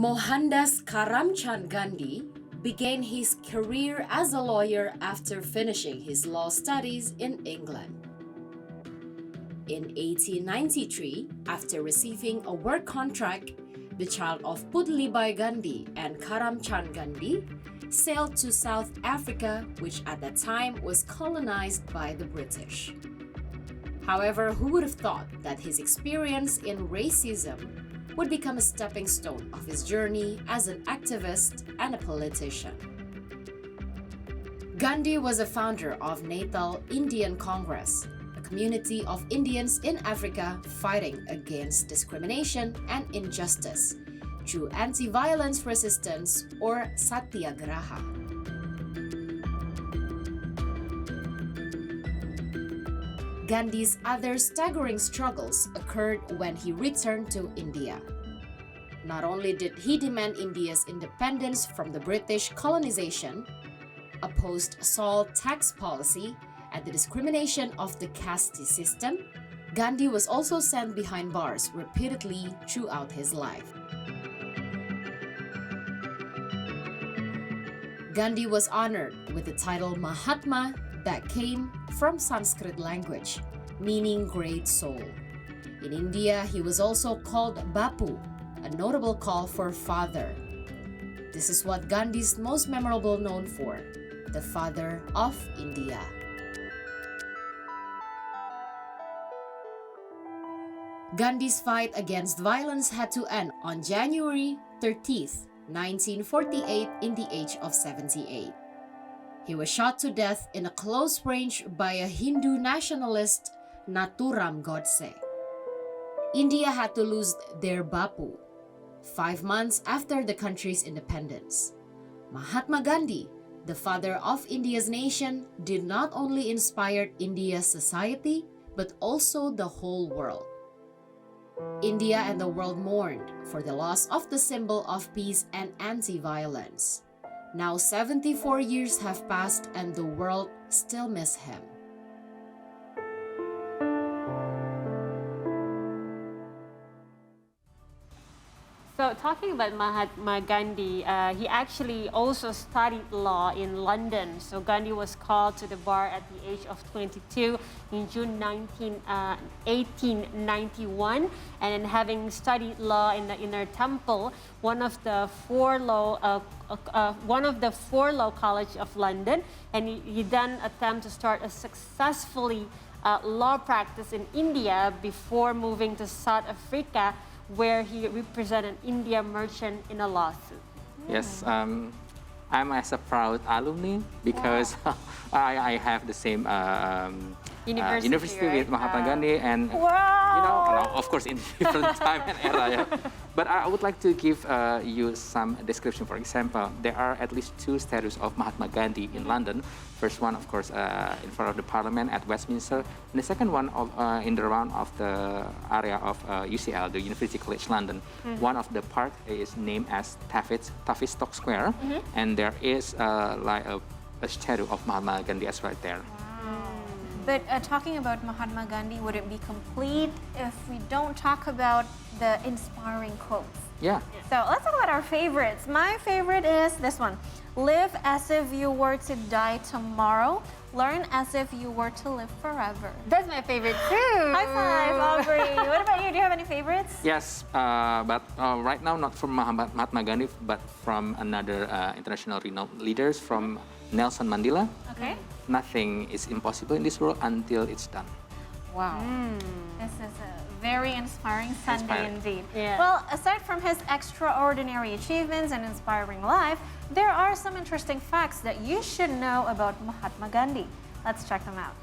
Mohandas Karamchand Gandhi began his career as a lawyer after finishing his law studies in England. In 1893, after receiving a work contract, the child of Putlibai Gandhi and Karamchand Gandhi sailed to South Africa, which at that time was colonized by the British. However, who would have thought that his experience in racism would become a stepping stone of his journey as an activist and a politician? Gandhi was a founder of Natal Indian Congress, a community of Indians in Africa fighting against discrimination and injustice through anti-violence resistance or satyagraha. Gandhi's other staggering struggles occurred when he returned to India. Not only did he demand India's independence from the British colonization, opposed salt tax policy, and the discrimination of the caste system, Gandhi was also sent behind bars repeatedly throughout his life. Gandhi was honored with the title Mahatma that came from Sanskrit language, meaning great soul. In India, he was also called Bapu, a notable call for father. This is what Gandhi's most memorable known for, the father of India. Gandhi's fight against violence had to end on January 30th, 1948 in the age of 78. He was shot to death in a close range by a Hindu nationalist, Nathuram Godse. India had to lose their Bapu 5 months after the country's independence. Mahatma Gandhi, the father of India's nation, did not only inspire India's society, but also the whole world. India and the world mourned for the loss of the symbol of peace and anti-violence. Now 74 years have passed and the world still miss him. So talking about Mahatma Gandhi, he actually also studied law in London. So Gandhi was called to the bar at the age of 22 in June 1891. And then having studied law in the Inner Temple, one of the four law college of London, and he then attempted to start a successfully law practice in India before moving to South Africa, where he represented India merchant in a lawsuit. Yes, I'm as a proud alumni because I have the same university right? with Mahatma Gandhi, and of course in different time and era. Yeah. But I would like to give you some description. For example, there are at least 2 statues of Mahatma Gandhi in London. First one, of course, in front of the Parliament at Westminster, and the second one in the round of the area of UCL, the University College London. One of the park is named as Tavistock Square, and there is like a statue of Mahatma Gandhi as right there. But talking about Mahatma Gandhi wouldn't be complete if we don't talk about the inspiring quotes. Yeah. So let's talk about our favorites. My favorite is this one. Live as if you were to die tomorrow. Learn as if you were to live forever. That's my favorite too. High five, Aubrey. What about you? Do you have any favorites? Yes, but right now not from Mahatma Gandhi, but from another international renowned leaders, from Nelson Mandela. Okay. Nothing is impossible in this world until it's done. Wow. This is a very inspiring Sunday indeed. Yeah. Well, aside from his extraordinary achievements and inspiring life, there are some interesting facts that you should know about Mahatma Gandhi. Let's check them out.